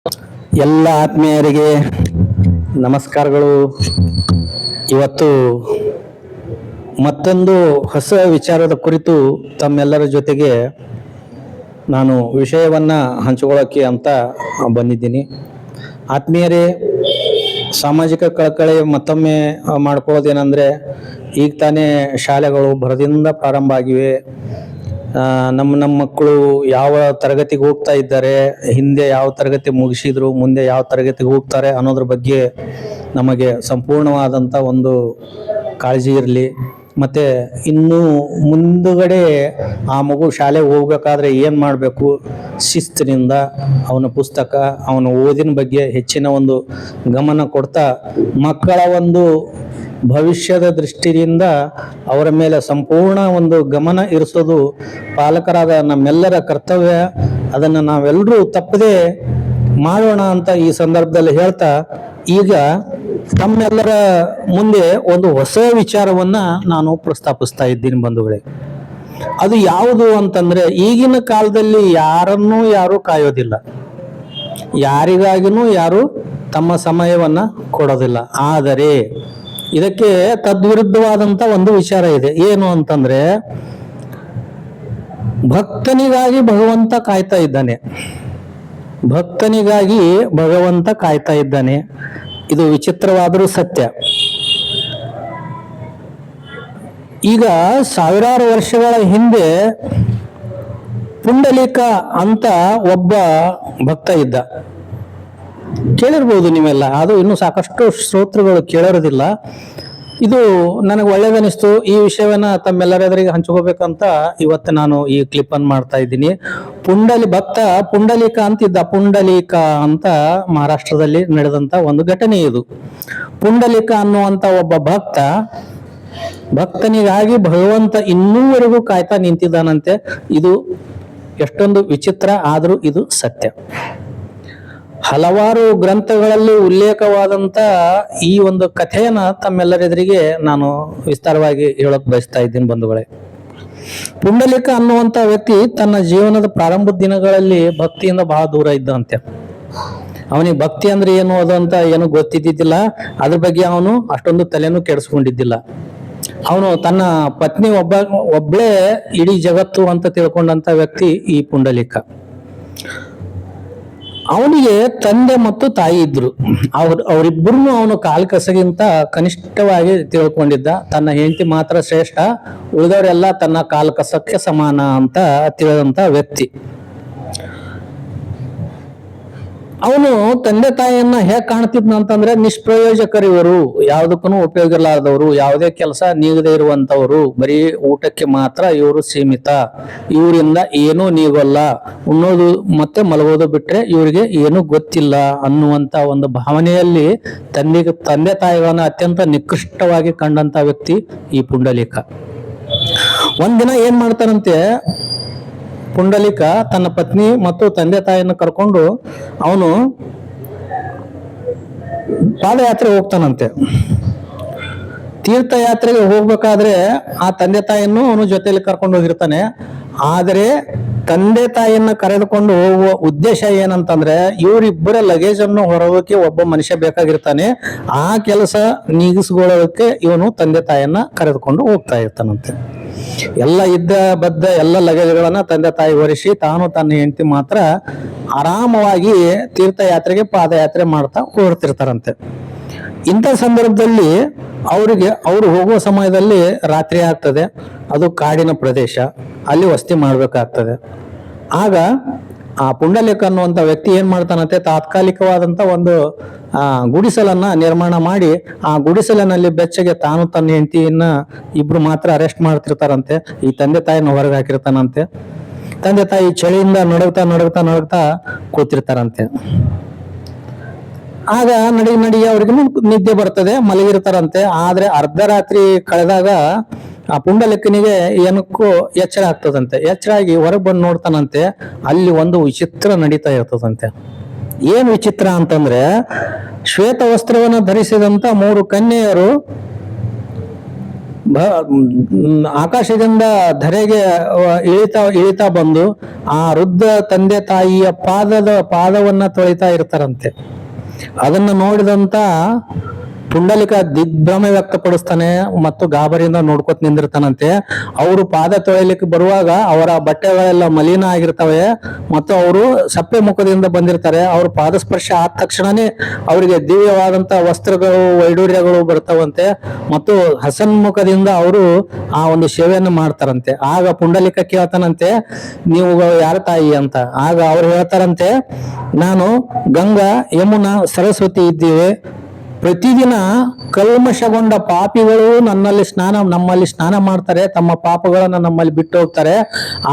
ಎಲ್ಲ ಆತ್ಮೀಯರಿಗೆ ನಮಸ್ಕಾರಗಳು. ಇವತ್ತು ಮತ್ತೊಂದು ಹೊಸ ವಿಚಾರದ ಕುರಿತು ತಮ್ಮೆಲ್ಲರ ಜೊತೆಗೆ ನಾನು ವಿಷಯವನ್ನ ಹಂಚಿಕೊಳ್ಳೋಕೆ ಅಂತ ಬಂದಿದ್ದೀನಿ. ಆತ್ಮೀಯರೇ, ಸಾಮಾಜಿಕ ಕಳಕಳಿ ಮತ್ತೊಮ್ಮೆ ಮಾಡ್ಕೊಳ್ಳೋದೇನೆಂದರೆ, ಈಗ ತಾನೇ ಶಾಲೆಗಳು ಭರದಿಂದ ಪ್ರಾರಂಭ ಆಗಿವೆ. ನಮ್ಮ ಮಕ್ಕಳು ಯಾವ ತರಗತಿಗೆ ಹೋಗ್ತಾ ಇದ್ದಾರೆ, ಹಿಂದೆ ಯಾವ ತರಗತಿ ಮುಗಿಸಿದ್ರು, ಮುಂದೆ ಯಾವ ತರಗತಿಗೆ ಹೋಗ್ತಾರೆ ಅನ್ನೋದ್ರ ಬಗ್ಗೆ ನಮಗೆ ಸಂಪೂರ್ಣವಾದಂಥ ಒಂದು ಕಾಳಜಿ ಇರಲಿ. ಮತ್ತು ಇನ್ನು ಮುಂದುಗಡೆ ಆ ಮಗು ಶಾಲೆಗೆ ಹೋಗ್ಬೇಕಾದ್ರೆ ಏನು ಮಾಡಬೇಕು, ಶಿಸ್ತಿನಿಂದ ಅವನ ಪುಸ್ತಕ, ಅವನ ಓದಿನ ಬಗ್ಗೆ ಹೆಚ್ಚಿನ ಒಂದು ಗಮನ ಕೊಡ್ತಾ ಮಕ್ಕಳ ಒಂದು ಭವಿಷ್ಯದ ದೃಷ್ಟಿಯಿಂದ ಅವರ ಮೇಲೆ ಸಂಪೂರ್ಣ ಒಂದು ಗಮನ ಇರಿಸೋದು ಪಾಲಕರಾದ ನಮ್ಮೆಲ್ಲರ ಕರ್ತವ್ಯ. ಅದನ್ನು ನಾವೆಲ್ಲರೂ ತಪ್ಪದೇ ಮಾಡೋಣ ಅಂತ ಈ ಸಂದರ್ಭದಲ್ಲಿ ಹೇಳ್ತಾ, ಈಗ ತಮ್ಮೆಲ್ಲರ ಮುಂದೆ ಒಂದು ಹೊಸ ವಿಚಾರವನ್ನ ನಾನು ಪ್ರಸ್ತಾಪಿಸ್ತಾ ಇದ್ದೀನಿ ಬಂಧುಗಳೇ. ಅದು ಯಾವುದು ಅಂತಂದ್ರೆ, ಈಗಿನ ಕಾಲದಲ್ಲಿ ಯಾರನ್ನೂ ಯಾರು ಕಾಯೋದಿಲ್ಲ, ಯಾರಿಗಾಗಿನೂ ಯಾರು ತಮ್ಮ ಸಮಯವನ್ನ ಕೊಡೋದಿಲ್ಲ. ಆದರೆ ಇದಕ್ಕೆ ತದ್ವಿರುದ್ಧವಾದಂತ ಒಂದು ವಿಚಾರ ಇದೆ. ಏನು ಅಂತಂದ್ರೆ, ಭಕ್ತನಿಗಾಗಿ ಭಗವಂತ ಕಾಯ್ತಾ ಇದ್ದಾನೆ. ಭಕ್ತನಿಗಾಗಿ ಭಗವಂತ ಕಾಯ್ತಾ ಇದ್ದಾನೆ. ಇದು ವಿಚಿತ್ರವಾದರೂ ಸತ್ಯ. ಈಗ ಸಾವಿರಾರು ವರ್ಷಗಳ ಹಿಂದೆ ಪುಂಡಲೀಕ ಅಂತ ಒಬ್ಬ ಭಕ್ತ ಇದ್ದ. ಕೇಳಿರ್ಬೋದು ನೀವೆಲ್ಲ. ಅದು ಇನ್ನು ಸಾಕಷ್ಟು ಶ್ರೋತೃಗಳು ಕೇಳಿರೋದಿಲ್ಲ. ಇದು ನನಗೆ ಒಳ್ಳೇದನಿಸ್ತು. ಈ ವಿಷಯವನ್ನ ತಮ್ಮೆಲ್ಲರೆದುರಿಗೆ ಹಂಚ್ಕೋಬೇಕಂತ ಇವತ್ತು ನಾನು ಈ ಕ್ಲಿಪ್ ಅನ್ನು ಮಾಡ್ತಾ ಇದ್ದೀನಿ. ಭಕ್ತ ಪುಂಡಲೀಕ ಅಂತಿದ್ದ. ಪುಂಡಲೀಕ ಅಂತ ಮಹಾರಾಷ್ಟ್ರದಲ್ಲಿ ನಡೆದಂತ ಒಂದು ಘಟನೆ ಇದು. ಪುಂಡಲೀಕ ಅನ್ನುವಂತ ಒಬ್ಬ ಭಕ್ತನಿಗಾಗಿ ಭಗವಂತ ಇನ್ನೂವರೆಗೂ ಕಾಯ್ತಾ ನಿಂತಿದ್ದಾನಂತೆ. ಇದು ಎಷ್ಟೊಂದು ವಿಚಿತ್ರ, ಆದರೂ ಇದು ಸತ್ಯ. ಹಲವಾರು ಗ್ರಂಥಗಳಲ್ಲಿ ಉಲ್ಲೇಖವಾದಂತ ಈ ಒಂದು ಕಥೆಯನ್ನ ತಮ್ಮೆಲ್ಲರೆದುರಿಗೆ ನಾನು ವಿಸ್ತಾರವಾಗಿ ಹೇಳಕ್ ಬಯಸ್ತಾ ಇದ್ದೀನಿ ಬಂಧುಗಳೇ. ಪುಂಡಲೀಕ ಅನ್ನುವಂತ ವ್ಯಕ್ತಿ ತನ್ನ ಜೀವನದ ಪ್ರಾರಂಭದ ದಿನಗಳಲ್ಲಿ ಭಕ್ತಿಯಿಂದ ಬಹಳ ದೂರ ಇದ್ದಂತೆ. ಅವನಿಗೆ ಭಕ್ತಿ ಅಂದ್ರೆ ಏನು ಅದು ಅಂತ ಏನು ಗೊತ್ತಿದ್ದಿದ್ದಿಲ್ಲ. ಅದ್ರ ಬಗ್ಗೆ ಅವನು ಅಷ್ಟೊಂದು ತಲೆನೂ ಕೆಡಿಸ್ಕೊಂಡಿದ್ದಿಲ್ಲ. ಅವನು ತನ್ನ ಪತ್ನಿ ಒಬ್ಬಳೇ ಇಡೀ ಜಗತ್ತು ಅಂತ ತಿಳ್ಕೊಂಡಂತ ವ್ಯಕ್ತಿ ಈ ಪುಂಡಲೀಕ. ಅವನಿಗೆ ತಂದೆ ಮತ್ತು ತಾಯಿ ಇದ್ರು. ಅವರಿಬ್ಬರು ಅವನು ಕಾಲ್ ಕಸಗಿಂತ ಕನಿಷ್ಠವಾಗಿ ತಿಳ್ಕೊಂಡಿದ್ದ. ತನ್ನ ಹೆಂಡತಿ ಮಾತ್ರ ಶ್ರೇಷ್ಠ, ಉಳಿದವರೆಲ್ಲ ತನ್ನ ಕಾಲ್ ಕಸಕ್ಕೆ ಸಮಾನ ಅಂತ ತಿಳಿದಂತ ವ್ಯಕ್ತಿ. ಅವನು ತಂದೆ ತಾಯಿಯನ್ನ ಹೇಗ್ ಕಾಣ್ತಿದ್ನ ಅಂತಂದ್ರೆ, ನಿಷ್ಪ್ರಯೋಜಕರು ಇವರು, ಯಾವುದಕ್ಕೂ ಉಪಯೋಗ ಇರಲಾರದವರು, ಯಾವುದೇ ಕೆಲಸ ನೀಗದೆ ಇರುವಂತವರು, ಬರೀ ಊಟಕ್ಕೆ ಮಾತ್ರ ಇವರು ಸೀಮಿತ, ಇವರಿಂದ ಏನೂ ನೀಗೋಲ್ಲ, ಉಣ್ಣೋದು ಮತ್ತೆ ಮಲಗೋದು ಬಿಟ್ರೆ ಇವರಿಗೆ ಏನು ಗೊತ್ತಿಲ್ಲ ಅನ್ನುವಂತ ಒಂದು ಭಾವನೆಯಲ್ಲಿ ತಂದೆ ತಾಯಿಗಳನ್ನ ಅತ್ಯಂತ ನಿಕೃಷ್ಟವಾಗಿ ಕಂಡಂತ ವ್ಯಕ್ತಿ ಈ ಪುಂಡಲೀಕ. ಒಂದಿನ ಏನ್ ಮಾಡ್ತಾನಂತೆ, ಪುಂಡಲೀಕ ತನ್ನ ಪತ್ನಿ ಮತ್ತು ತಂದೆ ತಾಯಿಯನ್ನು ಕರ್ಕೊಂಡು ಅವನು ಪಾದಯಾತ್ರೆ ಹೋಗ್ತಾನಂತೆ. ತೀರ್ಥಯಾತ್ರೆಗೆ ಹೋಗ್ಬೇಕಾದ್ರೆ ಆ ತಂದೆ ತಾಯಿಯನ್ನು ಅವನು ಜೊತೆಯಲ್ಲಿ ಕರ್ಕೊಂಡು ಹೋಗಿರ್ತಾನೆ. ಆದರೆ ತಂದೆ ತಾಯಿಯನ್ನ ಕರೆದುಕೊಂಡು ಹೋಗುವ ಉದ್ದೇಶ ಏನಂತಂದ್ರೆ, ಇವರಿಬ್ಬರ ಲಗೇಜ್ ಅನ್ನು ಹೊರೋದಕ್ಕೆ ಒಬ್ಬ ಮನುಷ್ಯ ಬೇಕಾಗಿರ್ತಾನೆ. ಆ ಕೆಲಸ ನೀಗಿಸ್ಕೊಳ್ಳೋದಕ್ಕೆ ಇವನು ತಂದೆ ತಾಯಿಯನ್ನ ಕರೆದುಕೊಂಡು ಹೋಗ್ತಾ ಇರ್ತಾನಂತೆ. ಎಲ್ಲ ಬದ್ದ ಎಲ್ಲ ಲಗೇಜ್ಗಳನ್ನ ತಂದೆ ತಾಯಿ ಹೊರಿಸಿ, ತಾನು ತನ್ನ ಹೆಂಡತಿ ಮಾತ್ರ ಆರಾಮವಾಗಿ ತೀರ್ಥಯಾತ್ರೆಗೆ ಪಾದಯಾತ್ರೆ ಮಾಡ್ತಾ ಹೊರಡ್ತಿರ್ತಾರಂತೆ. ಇಂಥ ಸಂದರ್ಭದಲ್ಲಿ ಅವರು ಹೋಗುವ ಸಮಯದಲ್ಲಿ ರಾತ್ರಿ ಆಗ್ತದೆ. ಅದು ಕಾಡಿನ ಪ್ರದೇಶ, ಅಲ್ಲಿ ವಸತಿ ಮಾಡ್ಬೇಕಾಗ್ತದೆ. ಆಗ ಆ ಪುಂಡಲೀಕ ಅನ್ನುವಂಥ ವ್ಯಕ್ತಿ ಏನ್ ಮಾಡ್ತಾನಂತೆ, ತಾತ್ಕಾಲಿಕವಾದಂತ ಒಂದು ಗುಡಿಸಲನ್ನ ನಿರ್ಮಾಣ ಮಾಡಿ, ಆ ಗುಡಿಸಲಿನಲ್ಲಿ ಬೆಚ್ಚಗೆ ತಾನು ತನ್ನ ಹೆಂಡತಿಯನ್ನ ಇಬ್ರು ಮಾತ್ರ ಅರೆಸ್ಟ್ ಮಾಡ್ತಿರ್ತಾರಂತೆ. ಈ ತಂದೆ ತಾಯಿನ ಹೊರಗೆ ಹಾಕಿರ್ತಾನಂತೆ. ತಂದೆ ತಾಯಿ ಚಳಿಯಿಂದ ನಡುಗ್ತಾ ಕೂತಿರ್ತಾರಂತೆ. ಆಗ ನಡಿ ಅವ್ರಿಗೂ ನಿದ್ದೆ ಬರ್ತದೆ, ಮಲಗಿರ್ತಾರಂತೆ. ಆದ್ರೆ ಅರ್ಧರಾತ್ರಿ ಕಳೆದಾಗ ಆ ಪುಂಡಲೀಕನಿಗೆ ಏನಕ್ಕೂ ಎಚ್ಚರ ಆಗ್ತದಂತೆ. ಎಚ್ಚರ ಆಗಿ ಹೊರಗೆ ಬಂದು ನೋಡ್ತಾನಂತೆ. ಅಲ್ಲಿ ಒಂದು ವಿಚಿತ್ರ ನಡೀತಾ ಇರ್ತದಂತೆ. ಏನ್ ವಿಚಿತ್ರ ಅಂತಂದ್ರೆ, ಶ್ವೇತ ವಸ್ತ್ರವನ್ನು ಧರಿಸಿದಂತ 3 ಕನ್ಯೆಯರು ಆಕಾಶದಿಂದ ಧರೆಗೆ ಇಳಿತಾ ಬಂದು ಆ ವೃದ್ಧ ತಂದೆ ತಾಯಿಯ ಪಾದವನ್ನ ತೊಳಿತಾ ಇರ್ತಾರಂತೆ. ಅದನ್ನ ನೋಡಿದಂತ ಪುಂಡಲಿಕ ದಿಗ್ಭ್ರಮೆ ವ್ಯಕ್ತಪಡಿಸ್ತಾನೆ ಮತ್ತು ಗಾಬರಿಯಿಂದ ನೋಡ್ಕೊತ ನಿಂದಿರ್ತಾನಂತೆ. ಅವರು ಪಾದ ತೊಳಿಲಿಕ್ಕೆ ಬರುವಾಗ ಅವರ ಬಟ್ಟೆಗಳೆಲ್ಲ ಮಲಿನ ಆಗಿರ್ತವೆ ಮತ್ತು ಅವರು ಸಪ್ಪೆ ಮುಖದಿಂದ ಬಂದಿರ್ತಾರೆ. ಅವ್ರ ಪಾದ ಸ್ಪರ್ಶ ಆದ ತಕ್ಷಣನೇ ಅವರಿಗೆ ದಿವ್ಯವಾದಂತ ವಸ್ತ್ರಗಳು ವೈಡೂರ್ಯಗಳು ಬರ್ತಾವಂತೆ ಮತ್ತು ಹಸನ್ಮುಖದಿಂದ ಅವರು ಆ ಒಂದು ಸೇವೆಯನ್ನು ಮಾಡ್ತಾರಂತೆ. ಆಗ ಪುಂಡಲಿಕ ಕೇಳ್ತಾನಂತೆ, ನೀವು ಯಾರ ತಾಯಿ ಅಂತ. ಆಗ ಅವ್ರು ಹೇಳ್ತಾರಂತೆ, ನಾನು ಗಂಗಾ, ಯಮುನಾ, ಸರಸ್ವತಿ ಇದ್ದೀವಿ. ಪ್ರತಿದಿನ ಕಲ್ಮಶಗೊಂಡ ಪಾಪಿಗಳು ನಮ್ಮಲ್ಲಿ ಸ್ನಾನ ಮಾಡ್ತಾರೆ, ತಮ್ಮ ಪಾಪಗಳನ್ನ ನಮ್ಮಲ್ಲಿ ಬಿಟ್ಟು ಹೋಗ್ತಾರೆ.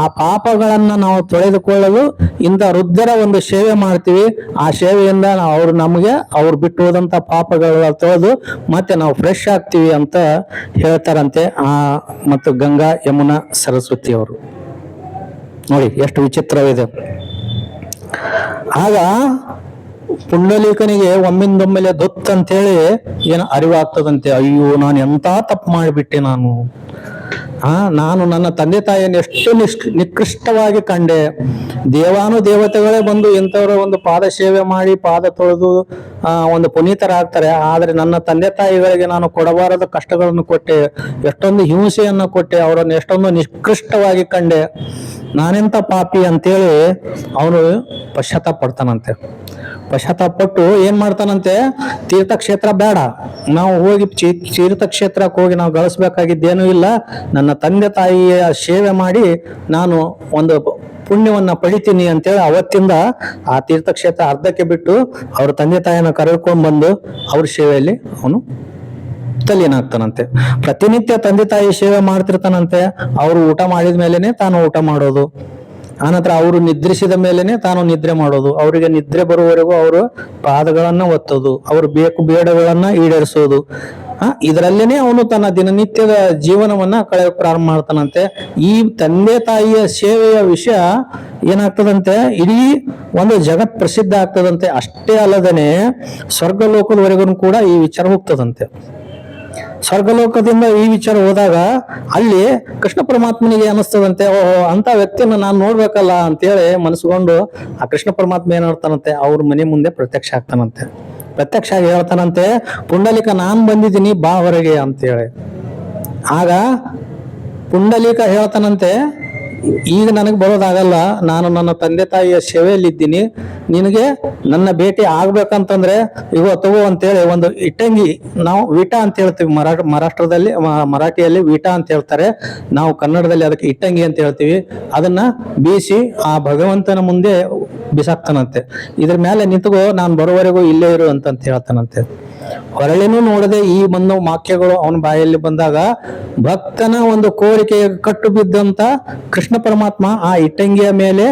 ಆ ಪಾಪಗಳನ್ನ ನಾವು ತೊಳೆದುಕೊಳ್ಳಲು ಇಂಥ ವೃದ್ಧರ ಒಂದು ಸೇವೆ ಮಾಡ್ತೀವಿ. ಆ ಸೇವೆಯಿಂದ ಅವ್ರು ಬಿಟ್ಟು ಹೋದಂತ ಪಾಪಗಳ ತೊಳೆದು ಮತ್ತೆ ನಾವು ಫ್ರೆಶ್ ಆಗ್ತೀವಿ ಅಂತ ಹೇಳ್ತಾರಂತೆ. ಮತ್ತು ಗಂಗಾ, ಯಮುನಾ, ಸರಸ್ವತಿ ಅವರು ನೋಡಿ ಎಷ್ಟು ವಿಚಿತ್ರವಿದೆ. ಆಗ ಪುಂಡಲೀಕನಿಗೆ ಒಮ್ಮಿಂದೊಮ್ಮೆಲೆ ದೊತ್ತ ಅಂತೇಳಿ ಏನು ಅರಿವಾಗ್ತದಂತೆ. ಅಯ್ಯೋ, ನಾನು ಎಂತ ತಪ್ಪು ಮಾಡಿಬಿಟ್ಟೆ. ನಾನು ನನ್ನ ತಂದೆ ತಾಯಿಯನ್ನು ಎಷ್ಟು ನಿಕೃಷ್ಟವಾಗಿ ಕಂಡೆ. ದೇವತೆಗಳೇ ಬಂದು ಇಂಥವ್ರ ಒಂದು ಪಾದ ಸೇವೆ ಮಾಡಿ ಪಾದ ತೊಳೆದು ಒಂದು ಪುನೀತರಾಗ್ತಾರೆ. ಆದ್ರೆ ನನ್ನ ತಂದೆ ತಾಯಿಗಳಿಗೆ ನಾನು ಕೊಡಬಾರದ ಕಷ್ಟಗಳನ್ನು ಕೊಟ್ಟೆ, ಎಷ್ಟೊಂದು ಹಿಂಸೆಯನ್ನು ಕೊಟ್ಟೆ, ಅವರನ್ನು ಎಷ್ಟೊಂದು ನಿಕೃಷ್ಟವಾಗಿ ಕಂಡೆ. ನಾನೆಂತ ಪಾಪಿ ಅಂತೇಳಿ ಅವನು ಪಶ್ಚಾತ್ತಾಪ ಪಡ್ತಾನಂತೆ. ಪಶ್ಚಾತ್ತಾಪ ಪಟ್ಟು ಏನ್ ಮಾಡ್ತಾನಂತೆ, ತೀರ್ಥಕ್ಷೇತ್ರ ಬೇಡ, ನಾವು ಹೋಗಿ ತೀರ್ಥಕ್ಷೇತ್ರಕ್ಕೆ ಹೋಗಿ ನಾವು ಗಳಿಸ್ಬೇಕಾಗಿದ್ದೇನೂ ಇಲ್ಲ, ನನ್ನ ತಂದೆ ತಾಯಿಯ ಸೇವೆ ಮಾಡಿ ನಾನು ಒಂದು ಪುಣ್ಯವನ್ನ ಪಡಿತೀನಿ ಅಂತೇಳಿ ಅವತ್ತಿಂದ ಆ ತೀರ್ಥಕ್ಷೇತ್ರ ಅರ್ಧಕ್ಕೆ ಬಿಟ್ಟು ಅವ್ರ ತಂದೆ ತಾಯಿನ ಕರೆದುಕೊಂಡು ಬಂದು ಅವ್ರ ಸೇವೆಯಲ್ಲಿ ಅವನು ತಲ್ಲೀನಾಗ್ತಾನಂತೆ. ಪ್ರತಿನಿತ್ಯ ತಂದೆ ತಾಯಿ ಸೇವೆ ಮಾಡ್ತಿರ್ತಾನಂತೆ. ಅವರು ಊಟ ಮಾಡಿದ ಮೇಲೆನೆ ತಾನು ಊಟ ಮಾಡೋದು, ಆನಂತರ ಅವರು ನಿದ್ರಿಸಿದ ಮೇಲೆನೆ ತಾನು ನಿದ್ರೆ ಮಾಡೋದು. ಅವರಿಗೆ ನಿದ್ರೆ ಬರುವವರೆಗೂ ಅವರು ಪಾದಗಳನ್ನ ಒತ್ತೋದು, ಅವ್ರ ಬೇಡಗಳನ್ನ ಈಡೇರಿಸೋದು. ಇದರಲ್ಲೇನೆ ಅವನು ತನ್ನ ದಿನನಿತ್ಯದ ಜೀವನವನ್ನ ಕಳೆಯೋಕೆ ಪ್ರಾರಂಭ ಮಾಡ್ತಾನಂತೆ. ಈ ತಂದೆ ತಾಯಿಯ ಸೇವೆಯ ವಿಷಯ ಏನಾಗ್ತದಂತೆ, ಇಡೀ ಒಂದು ಜಗತ್ ಪ್ರಸಿದ್ಧ ಆಗ್ತದಂತೆ. ಅಷ್ಟೇ ಅಲ್ಲದೇನೆ ಸ್ವರ್ಗಲೋಕದವರೆಗೂ ಕೂಡ ಈ ವಿಚಾರ ಹೋಗ್ತದಂತೆ. ಸ್ವರ್ಗಲೋಕದಿಂದ ಈ ವಿಚಾರ ಹೋದಾಗ ಅಲ್ಲಿ ಕೃಷ್ಣ ಪರಮಾತ್ಮನಿಗೆ ಅನಿಸ್ತದಂತೆ, ಓಹೋ, ಅಂತ ವ್ಯಕ್ತಿಯನ್ನು ನಾನು ನೋಡ್ಬೇಕಲ್ಲ ಅಂತೇಳಿ ಮನಸ್ಸುಗೊಂಡು ಆ ಕೃಷ್ಣ ಪರಮಾತ್ಮ ಏನ್ ಮಾಡ್ತಾನಂತೆ, ಅವ್ರ ಮನೆ ಮುಂದೆ ಪ್ರತ್ಯಕ್ಷ ಆಗ್ತಾನಂತೆ. ಪ್ರತ್ಯಕ್ಷ ಆಗಿ ಹೇಳ್ತಾನಂತೆ, ಪುಂಡಲಿಕ ನಾನ್ ಬಂದಿದ್ದೀನಿ, ಬಾ ಹೊರಗೆ ಅಂತೇಳಿ. ಆಗ ಪುಂಡಲಿಕ ಹೇಳ್ತಾನಂತೆ, ಈಗ ನನಗೆ ಬರೋದಾಗಲ್ಲ, ನಾನು ನನ್ನ ತಂದೆ ತಾಯಿಯ ಸೇವೆಯಲ್ಲಿದ್ದೀನಿ, ನಿನಗೆ ನನ್ನ ಭೇಟಿ ಆಗ್ಬೇಕಂತಂದ್ರೆ ಈಗ ತಗೋ ಅಂತೇಳಿ ಒಂದು ಇಟ್ಟಂಗಿ, ನಾವು ವಿಟ ಅಂತ ಹೇಳ್ತೀವಿ, ಮರಾಠಿಯಲ್ಲಿ ವಿಟ ಅಂತ ಹೇಳ್ತಾರೆ, ನಾವು ಕನ್ನಡದಲ್ಲಿ ಅದಕ್ಕೆ ಇಟ್ಟಂಗಿ ಅಂತ ಹೇಳ್ತೀವಿ. ಅದನ್ನ ಬೀಸಿ ಆ ಭಗವಂತನ ಮುಂದೆ ಬಿಸಾಕ್ತಾನಂತೆ. ಇದ್ರ ಮೇಲೆ ನಿಂತ್ಕೋ, ನಾನು ಬರೋವರೆಗೂ ಇಲ್ಲೇ ಇರು ಅಂತ ಹೇಳ್ತಾನಂತೆ. ಹೊರಳಿನೂ ನೋಡದೆ ಈ ಬಂದು ವಾಕ್ಯಗಳು ಅವನ ಬಾಯಲ್ಲಿ ಬಂದಾಗ ಭಕ್ತನ ಒಂದು ಕೋರಿಕೆಗೆ ಕಟ್ಟು ಬಿದ್ದಂತ ಕೃಷ್ಣ ಪರಮಾತ್ಮ ಆ ಇಟ್ಟಂಗಿಯ ಮೇಲೆ,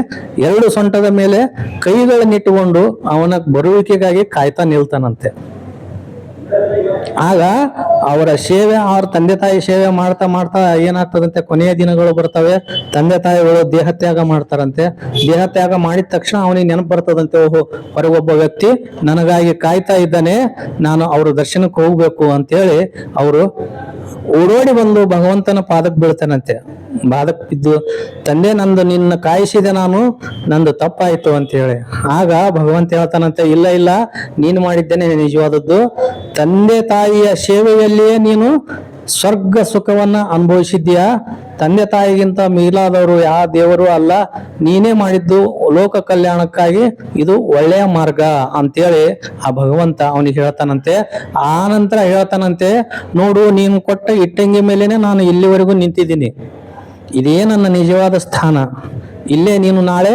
ಎರಡು ಸೊಂಟದ ಮೇಲೆ ಕೈಗಳನ್ನಿಟ್ಟುಕೊಂಡು ಅವನ ಬರುವಿಕೆಗಾಗಿ ಕಾಯ್ತಾ ನಿಲ್ತಾನಂತೆ. ಆಗ ಅವರ ಸೇವೆ, ಅವ್ರ ತಂದೆ ತಾಯಿ ಸೇವೆ ಮಾಡ್ತಾ ಮಾಡ್ತಾ ಏನಾಗ್ತದಂತೆ, ಕೊನೆಯ ದಿನಗಳು ಬರ್ತವೆ. ತಂದೆ ತಾಯಿಗಳು ದೇಹತ್ಯಾಗ ಮಾಡ್ತಾರಂತೆ. ದೇಹತ್ಯಾಗ ಮಾಡಿದ ತಕ್ಷಣ ಅವನಿಗೆ ನೆನಪು ಬರ್ತದಂತೆ, ಓಹೋ, ಹೊರಗೊಬ್ಬ ವ್ಯಕ್ತಿ ನನಗಾಗಿ ಕಾಯ್ತಾ ಇದ್ದಾನೆ, ನಾನು ಅವ್ರ ದರ್ಶನಕ್ಕೆ ಹೋಗ್ಬೇಕು ಅಂತೇಳಿ ಅವರು ಓಡೋಡಿ ಬಂದು ಭಗವಂತನ ಪಾದಕ್ಕೆ ಬೀಳ್ತಾನಂತೆ. ಪಾದಕ್ಕೆ ಬಿದ್ದು, ತಂದೆ, ನಿನ್ನ ಕಾಯಿಸಿದೆ ನಾನು, ನಂದು ತಪ್ಪಾಯ್ತು ಅಂತ ಹೇಳಿ. ಆಗ ಭಗವಂತ ಹೇಳ್ತಾನಂತೆ, ಇಲ್ಲ ಇಲ್ಲ, ನೀನು ಮಾಡಿದ್ದೇನೆ ನಿಜವಾದದ್ದು. ತಂದೆ ತಾಯಿಯ ಸೇವೆಯಲ್ಲಿಯೇ ನೀನು ಸ್ವರ್ಗ ಸುಖವನ್ನ ಅನುಭವಿಸಿದ್ಯಾ. ತಂದೆ ತಾಯಿಗಿಂತ ಮೀಲಾದವರು ಯಾವ ದೇವರು ಅಲ್ಲ, ನೀನೇ ಮಾಡಿದ್ದು ಲೋಕ ಕಲ್ಯಾಣಕ್ಕಾಗಿ, ಇದು ಒಳ್ಳೆಯ ಮಾರ್ಗ ಅಂತೇಳಿ ಆ ಭಗವಂತ ಅವನಿಗೆ ಹೇಳ್ತಾನಂತೆ. ಆ ನಂತರ ಹೇಳ್ತಾನಂತೆ, ನೋಡು, ನೀನು ಕೊಟ್ಟ ಇಟ್ಟಂಗಿ ಮೇಲೇನೆ ನಾನು ಇಲ್ಲಿವರೆಗೂ ನಿಂತಿದ್ದೀನಿ, ಇದೇ ನನ್ನ ನಿಜವಾದ ಸ್ಥಾನ. ಇಲ್ಲೇ ನೀನು ನಾಳೆ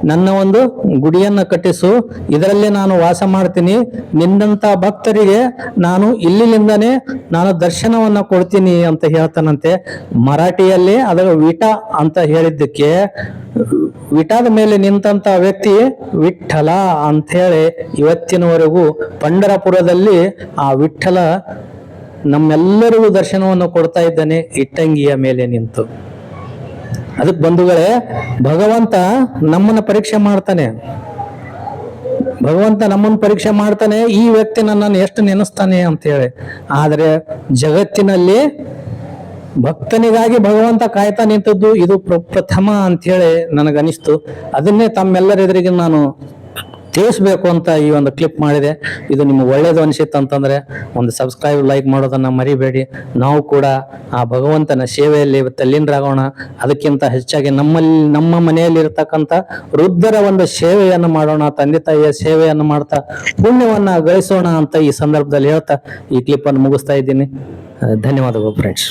ನನ್ನ ಒಂದು ಗುಡಿಯನ್ನ ಕಟ್ಟಿಸು, ಇದರಲ್ಲೇ ನಾನು ವಾಸ ಮಾಡ್ತೀನಿ. ನಿನ್ನಂತ ಭಕ್ತರಿಗೆ ನಾನು ಇಲ್ಲಿಂದನೇ ನಾನು ದರ್ಶನವನ್ನ ಕೊಡ್ತೀನಿ ಅಂತ ಹೇಳ್ತಾನಂತೆ. ಮರಾಠಿಯಲ್ಲಿ ಅದರ ವಿಟ ಅಂತ ಹೇಳಿದ್ದಕ್ಕೆ, ವಿಟಾದ ಮೇಲೆ ನಿಂತಂತ ವ್ಯಕ್ತಿ ವಿಠ್ಠಲ ಅಂತ ಹೇಳಿ ಇವತ್ತಿನವರೆಗೂ ಪಂಢರಪುರದಲ್ಲಿ ಆ ವಿಠ್ಠಲ ನಮ್ಮೆಲ್ಲರಿಗೂ ದರ್ಶನವನ್ನು ಕೊಡ್ತಾ ಇದ್ದಾನೆ, ಇಟ್ಟಂಗಿಯ ಮೇಲೆ ನಿಂತು. ಅದಕ್ಕೆ ಬಂಧುಗಳೇ, ಭಗವಂತ ನಮ್ಮನ್ನ ಪರೀಕ್ಷೆ ಮಾಡ್ತಾನೆ. ಭಗವಂತ ನಮ್ಮನ್ನು ಪರೀಕ್ಷೆ ಮಾಡ್ತಾನೆ, ಈ ವ್ಯಕ್ತಿ ನನ್ನನ್ನು ಎಷ್ಟು ನೆನೆಸ್ತಾನೆ ಅಂತ ಹೇಳಿ. ಆದರೆ ಜಗತ್ತಿನಲ್ಲಿ ಭಕ್ತನಿಗಾಗಿ ಭಗವಂತ ಕಾಯ್ತಾ ನಿಂತದ್ದು ಇದು ಪ್ರಥಮ ಅಂತೇಳಿ ನನಗನಿಸ್ತು. ಅದನ್ನೇ ತಮ್ಮೆಲ್ಲರ ಎದುರಿಗೆ ನಾನು ತಿಳಿಸ್ಬೇಕು ಅಂತ ಈ ಒಂದು ಕ್ಲಿಪ್ ಮಾಡಿದೆ. ಇದು ನಿಮ್ಗೆ ಒಳ್ಳೇದು ಅನಿಸಿತ್ತು ಅಂತಂದ್ರೆ ಒಂದು ಸಬ್ಸ್ಕ್ರೈಬ್, ಲೈಕ್ ಮಾಡೋದನ್ನ ಮರಿಬೇಡಿ. ನಾವು ಕೂಡ ಆ ಭಗವಂತನ ಸೇವೆಯಲ್ಲಿ ತಲ್ಲೀನರಾಗೋಣ. ಅದಕ್ಕಿಂತ ಹೆಚ್ಚಾಗಿ ನಮ್ಮ ಮನೆಯಲ್ಲಿ ಇರ್ತಕ್ಕಂಥ ವೃದ್ಧರ ಒಂದು ಸೇವೆಯನ್ನು ಮಾಡೋಣ, ತಂದೆ ತಾಯಿಯ ಸೇವೆಯನ್ನು ಮಾಡ್ತಾ ಪುಣ್ಯವನ್ನ ಗಳಿಸೋಣ ಅಂತ ಈ ಸಂದರ್ಭದಲ್ಲಿ ಹೇಳ್ತಾ ಈ ಕ್ಲಿಪ್ ಅನ್ನು ಮುಗಿಸ್ತಾ ಇದ್ದೀನಿ. ಧನ್ಯವಾದಗಳು ಫ್ರೆಂಡ್ಸ್.